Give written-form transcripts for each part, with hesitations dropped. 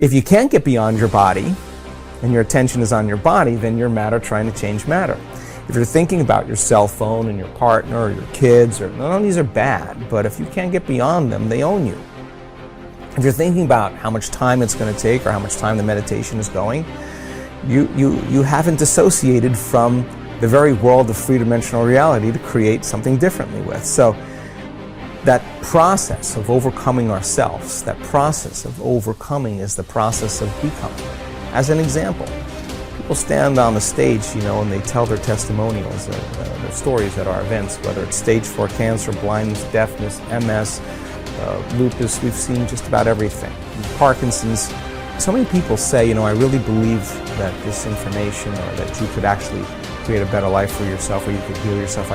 If you can't get beyond your body, and your attention is on your body, then you're matter trying to change matter. If you're thinking about your cell phone and your partner or your kids, or none of these are bad, but if you can't get beyond them, they own you. If you're thinking about how much time it's going to take or how much time the meditation is going, you haven't dissociated from the very world of three-dimensional reality to create something differently with. So that process of overcoming ourselves, that process of overcoming is the process of becoming. As an example, people stand on the stage, and they tell their testimonials, their stories at our events, whether it's stage 4 cancer, blindness, deafness, MS, lupus. We've seen just about everything. Parkinson's. So many people say, I really believe that this information, or that you could actually create a better life for yourself, or you could heal yourself.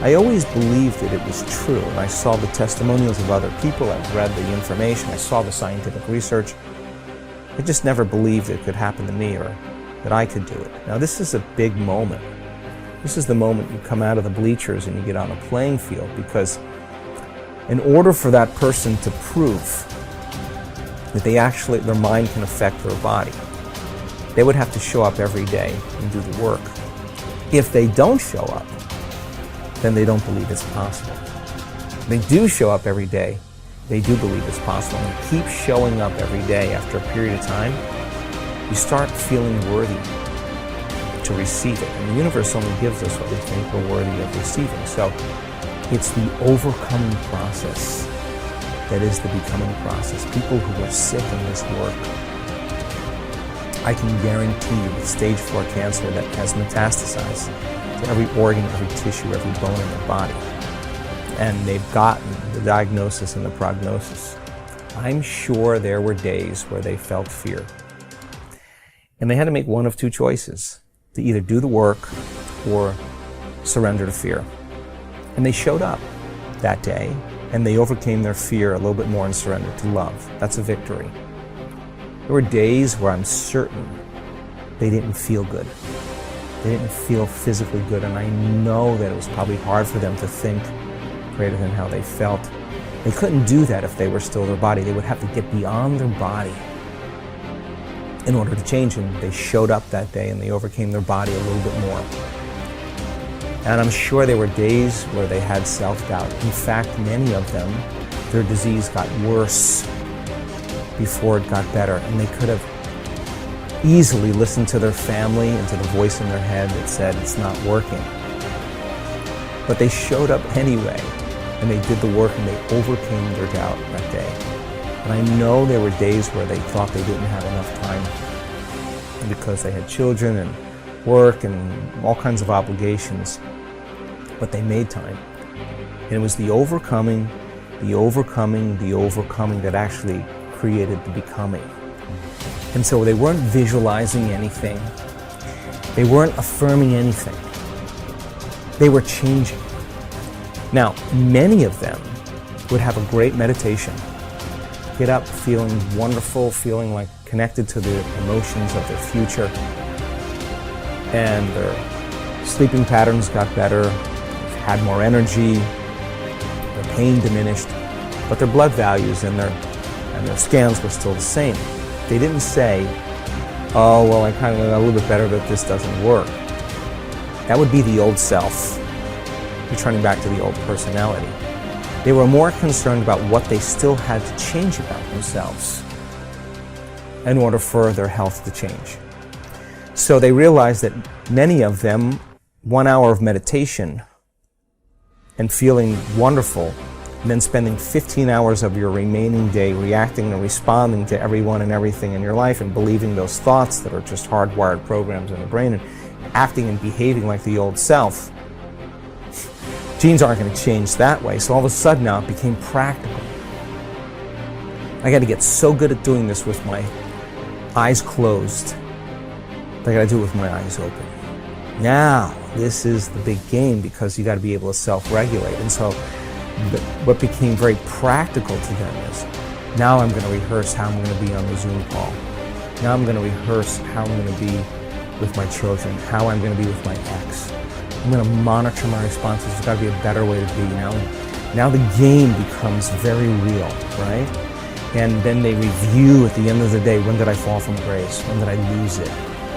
I always believed that it was true, and I saw the testimonials of other people. I've read the information. I saw the scientific research. I just never believed it could happen to me, or that I could do it. Now, this is a big moment. This is the moment you come out of the bleachers and you get on a playing field, because in order for that person to prove that their mind can affect their body, they would have to show up every day and do the work. If they don't show up, then they don't believe it's possible. They do show up every day. They do believe it's possible. And keep showing up every day after a period of time, you start feeling worthy to receive it. And the universe only gives us what we think we're worthy of receiving. So it's the overcoming process that is the becoming process. People who are sick in this work, I can guarantee you with stage 4 cancer that has metastasized to every organ, every tissue, every bone in their body, and they've gotten the diagnosis and the prognosis, I'm sure there were days where they felt fear. And they had to make one of two choices, to either do the work or surrender to fear. And they showed up that day, and they overcame their fear a little bit more and surrendered to love. That's a victory. There were days where I'm certain they didn't feel good. They didn't feel physically good, and I know that it was probably hard for them to think greater than how they felt. They couldn't do that if they were still their body. They would have to get beyond their body in order to change, and they showed up that day and they overcame their body a little bit more. And I'm sure there were days where they had self-doubt. In fact, many of them, their disease got worse before it got better, and they could have easily listened to their family and to the voice in their head that said it's not working. But they showed up anyway, and they did the work, and they overcame their doubt that day. And I know there were days where they thought they didn't have enough time because they had children and work and all kinds of obligations, but they made time. And it was the overcoming that actually created the becoming. And so they weren't visualizing anything. They weren't affirming anything. They were changing. Now, many of them would have a great meditation, get up feeling wonderful, feeling like connected to the emotions of their future, and their sleeping patterns got better, had more energy, their pain diminished, but their blood values and their scans were still the same. They didn't say, oh, well, I kind of got a little bit better, but this doesn't work. That would be the old self, returning back to the old personality. They were more concerned about what they still had to change about themselves in order for their health to change. So they realized that many of them, 1 hour of meditation and feeling wonderful, and then spending 15 hours of your remaining day reacting and responding to everyone and everything in your life and believing those thoughts that are just hardwired programs in the brain and acting and behaving like the old self. Genes aren't going to change that way, so all of a sudden now it became practical. I got to get so good at doing this with my eyes closed. I got to do it with my eyes open. Now, this is the big game, because you got to be able to self-regulate. And so what became very practical to them is, now I'm going to rehearse how I'm going to be on the Zoom call. Now I'm going to rehearse how I'm going to be with my children, how I'm going to be with my ex. I'm going to monitor my responses. There's got to be a better way to be now. Now the game becomes very real, right? And then they review at the end of the day, when did I fall from grace? When did I lose it?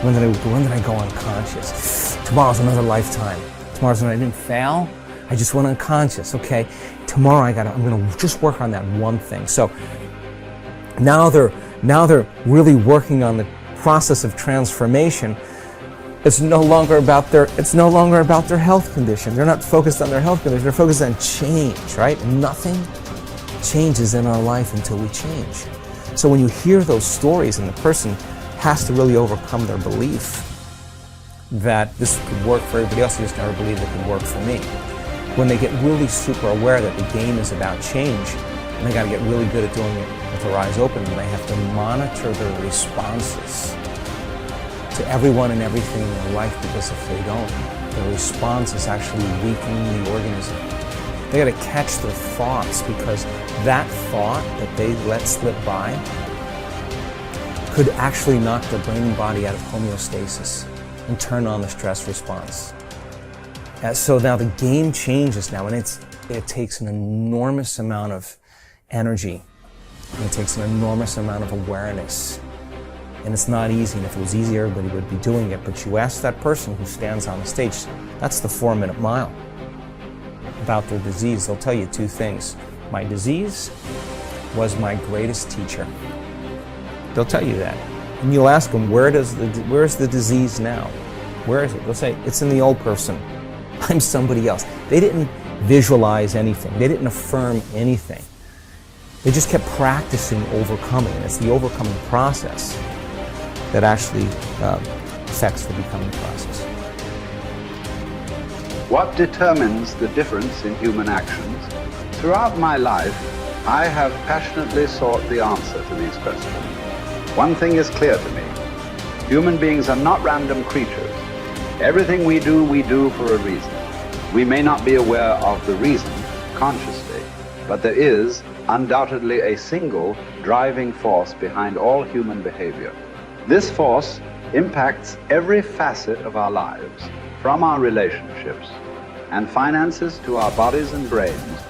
When did I go unconscious? Tomorrow's another lifetime. Tomorrow's when I didn't fail, I just went unconscious. Okay, tomorrow I'm gonna just work on that one thing. So now they're really working on the process of transformation. It's no longer about their health condition. They're not focused on their health condition. They're focused on change, right? And nothing changes in our life until we change. So when you hear those stories and the person has to really overcome their belief that this could work for everybody else, they just never believed it could work for me. When they get really super aware that the game is about change, and they got to get really good at doing it with their eyes open, and they have to monitor their responses to everyone and everything in their life, because if they don't, the response is actually weakening the organism. They got to catch their thoughts, because that thought that they let slip by could actually knock their brain and body out of homeostasis and turn on the stress response. So now the game changes now, and it takes an enormous amount of energy, and it takes an enormous amount of awareness. And it's not easy, and if it was easy, everybody would be doing it. But you ask that person who stands on the stage, that's the 4-minute mile, about their disease. They'll tell you two things. My disease was my greatest teacher. They'll tell you that. And you'll ask them, where's the disease now? Where is it? They'll say, it's in the old person. I'm somebody else. They didn't visualize anything. They didn't affirm anything. They just kept practicing overcoming. And it's the overcoming process that actually affects the becoming process. What determines the difference in human actions? Throughout my life, I have passionately sought the answer to these questions. One thing is clear to me. Human beings are not random creatures. Everything we do for a reason. We may not be aware of the reason consciously, but there is undoubtedly a single driving force behind all human behavior. This force impacts every facet of our lives, from our relationships and finances to our bodies and brains.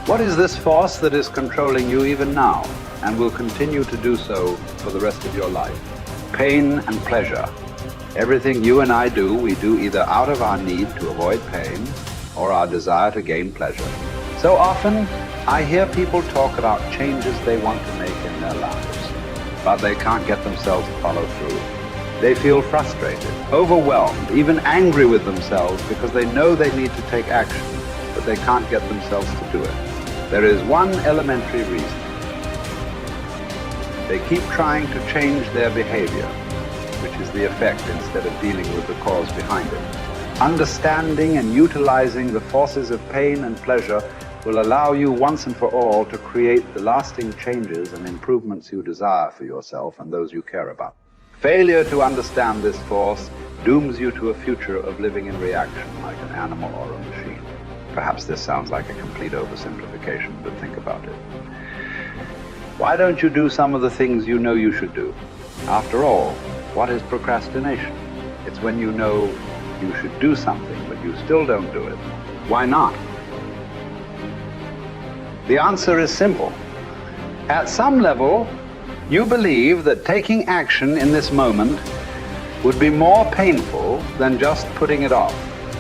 What is this force that is controlling you even now and will continue to do so for the rest of your life? Pain and pleasure. Everything you and I do, we do either out of our need to avoid pain or our desire to gain pleasure. So often, I hear people talk about changes they want to make in their lives, but they can't get themselves to follow through. They feel frustrated, overwhelmed, even angry with themselves because they know they need to take action, but they can't get themselves to do it. There is one elementary reason. They keep trying to change their behavior, which is the effect instead of dealing with the cause behind it. Understanding and utilizing the forces of pain and pleasure will allow you once and for all to create the lasting changes and improvements you desire for yourself and those you care about. Failure to understand this force dooms you to a future of living in reaction like an animal or a machine. Perhaps this sounds like a complete oversimplification, but think about it. Why don't you do some of the things you know you should do? After all, what is procrastination? It's when you know you should do something, but you still don't do it. Why not? The answer is simple. At some level, you believe that taking action in this moment would be more painful than just putting it off.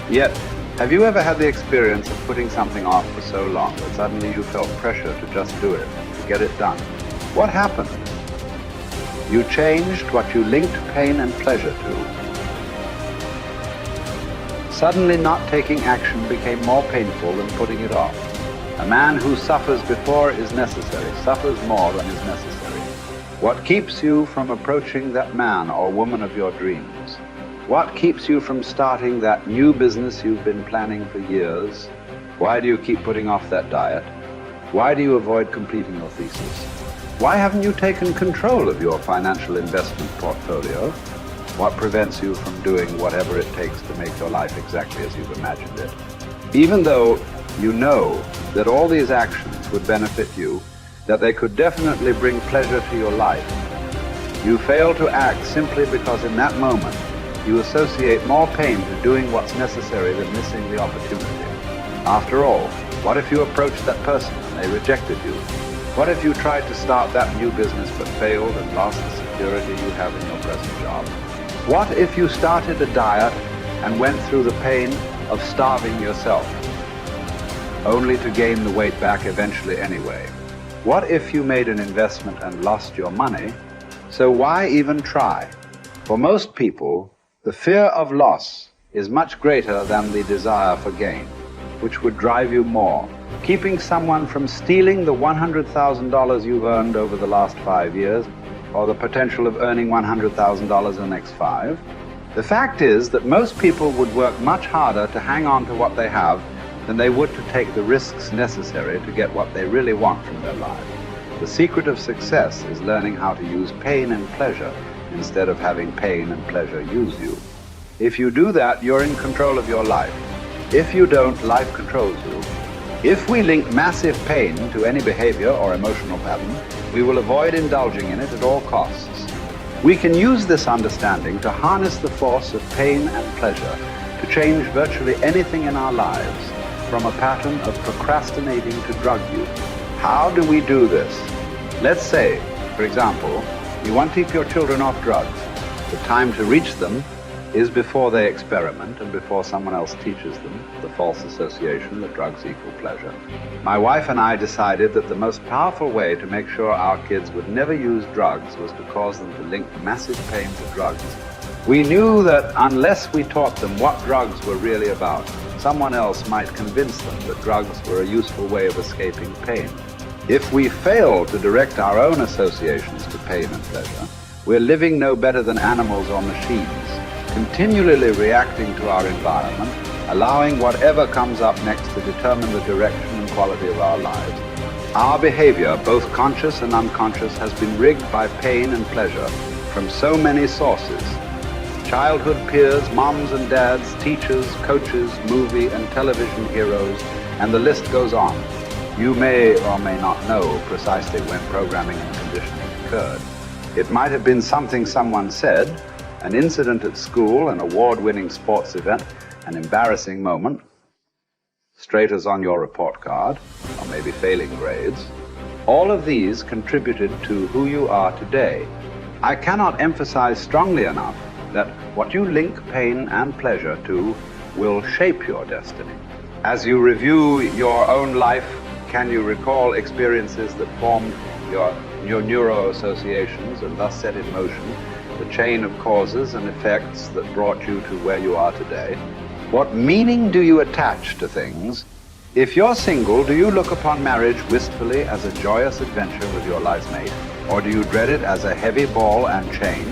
Yet, have you ever had the experience of putting something off for so long that suddenly you felt pressure to just do it, to get it done? What happened? You changed what you linked pain and pleasure to. Suddenly not taking action became more painful than putting it off. A man who suffers before is necessary, suffers more than is necessary. What keeps you from approaching that man or woman of your dreams? What keeps you from starting that new business you've been planning for years? Why do you keep putting off that diet? Why do you avoid completing your thesis? Why haven't you taken control of your financial investment portfolio? What prevents you from doing whatever it takes to make your life exactly as you've imagined it? Even though you know that all these actions would benefit you, that they could definitely bring pleasure to your life, you fail to act simply because in that moment you associate more pain to doing what's necessary than missing the opportunity. After all, what if you approached that person and they rejected you? What if you tried to start that new business but failed and lost the security you have in your present job? What if you started a diet and went through the pain of starving yourself, only to gain the weight back eventually anyway? What if you made an investment and lost your money? So why even try? For most people, the fear of loss is much greater than the desire for gain, which would drive you more. Keeping someone from stealing the $100,000 you've earned over the last 5 years, or the potential of earning $100,000 in the next 5. The fact is that most people would work much harder to hang on to what they have than they would to take the risks necessary to get what they really want from their lives. The secret of success is learning how to use pain and pleasure instead of having pain and pleasure use you. If you do that, you're in control of your life. If you don't, life controls you. If we link massive pain to any behavior or emotional pattern, we will avoid indulging in it at all costs. We can use this understanding to harness the force of pain and pleasure to change virtually anything in our lives, from a pattern of procrastinating to drug use. How do we do this? Let's say, for example, you want to keep your children off drugs. The time to reach them is before they experiment and before someone else teaches them the false association that drugs equal pleasure. My wife and I decided that the most powerful way to make sure our kids would never use drugs was to cause them to link massive pain to drugs. We knew that unless we taught them what drugs were really about, someone else might convince them that drugs were a useful way of escaping pain. If we fail to direct our own associations to pain and pleasure, we're living no better than animals or machines, continually reacting to our environment, allowing whatever comes up next to determine the direction and quality of our lives. Our behavior, both conscious and unconscious, has been rigged by pain and pleasure from so many sources. Childhood peers, moms and dads, teachers, coaches, movie and television heroes, and the list goes on. You may or may not know precisely when programming and conditioning occurred. It might have been something someone said, an incident at school, an award-winning sports event, an embarrassing moment, straight as on your report card, or maybe failing grades. All of these contributed to who you are today. I cannot emphasize strongly enough that what you link pain and pleasure to will shape your destiny. As you review your own life, can you recall experiences that formed your neuro-associations and thus set in motion the chain of causes and effects that brought you to where you are today? What meaning do you attach to things? If you're single, do you look upon marriage wistfully as a joyous adventure with your life mate? Or do you dread it as a heavy ball and chain?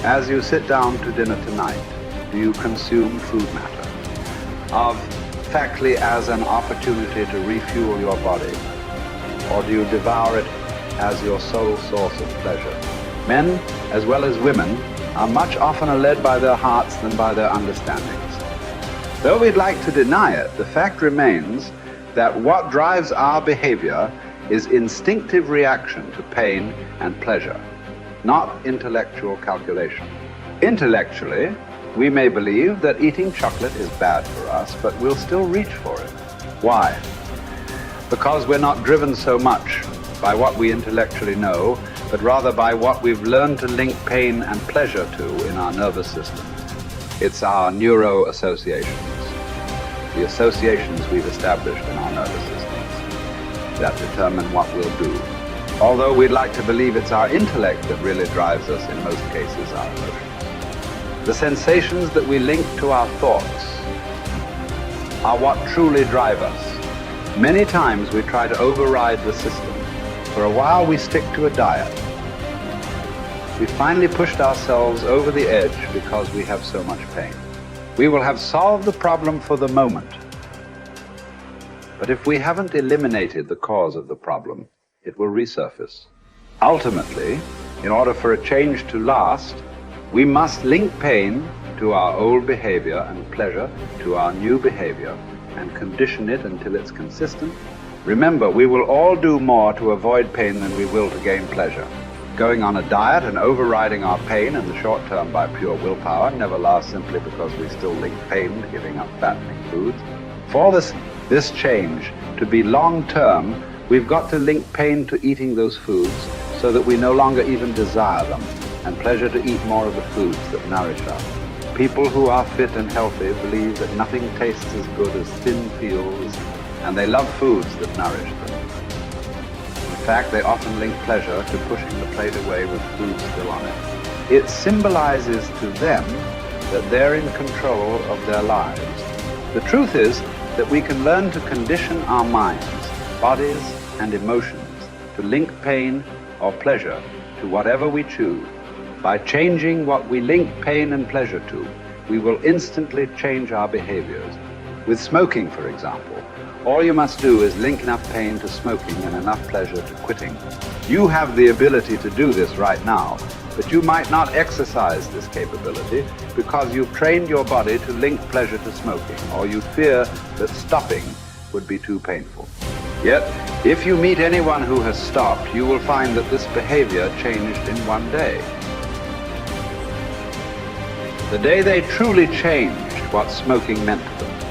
As you sit down to dinner tonight, do you consume food matter? Of factly as an opportunity to refuel your body? Or do you devour it as your sole source of pleasure? Men, as well as women, are much oftener led by their hearts than by their understandings. Though we'd like to deny it, the fact remains that what drives our behavior is instinctive reaction to pain and pleasure, not intellectual calculation. Intellectually, we may believe that eating chocolate is bad for us, but we'll still reach for it. Why? Because we're not driven so much by what we intellectually know, but rather by what we've learned to link pain and pleasure to in our nervous system. It's our neuro-associations, the associations we've established in our nervous systems that determine what we'll do. Although we'd like to believe it's our intellect that really drives us, in most cases, our emotions. The sensations that we link to our thoughts are what truly drive us. Many times we try to override the system. For a while we stick to a diet. We finally pushed ourselves over the edge because we have so much pain. We will have solved the problem for the moment. But if we haven't eliminated the cause of the problem, it will resurface. Ultimately, in order for a change to last, we must link pain to our old behavior and pleasure to our new behavior and condition it until it's consistent. Remember, we will all do more to avoid pain than we will to gain pleasure. Going on a diet and overriding our pain in the short term by pure willpower never lasts simply because we still link pain to giving up fattening foods. For this change to be long-term, We've got to link pain to eating those foods so that we no longer even desire them, and pleasure to eat more of the foods that nourish us. People who are fit and healthy believe that nothing tastes as good as thin fields, and they love foods that nourish them. In fact, they often link pleasure to pushing the plate away with food still on it. It symbolizes to them that they're in control of their lives. The truth is that we can learn to condition our minds, bodies, and emotions to link pain or pleasure to whatever we choose. By changing what we link pain and pleasure to, we will instantly change our behaviors. With smoking, for example, all you must do is link enough pain to smoking and enough pleasure to quitting. You have the ability to do this right now, but you might not exercise this capability because you've trained your body to link pleasure to smoking, or you fear that stopping would be too painful. Yet, if you meet anyone who has stopped, you will find that this behavior changed in one day. The day they truly changed what smoking meant to them,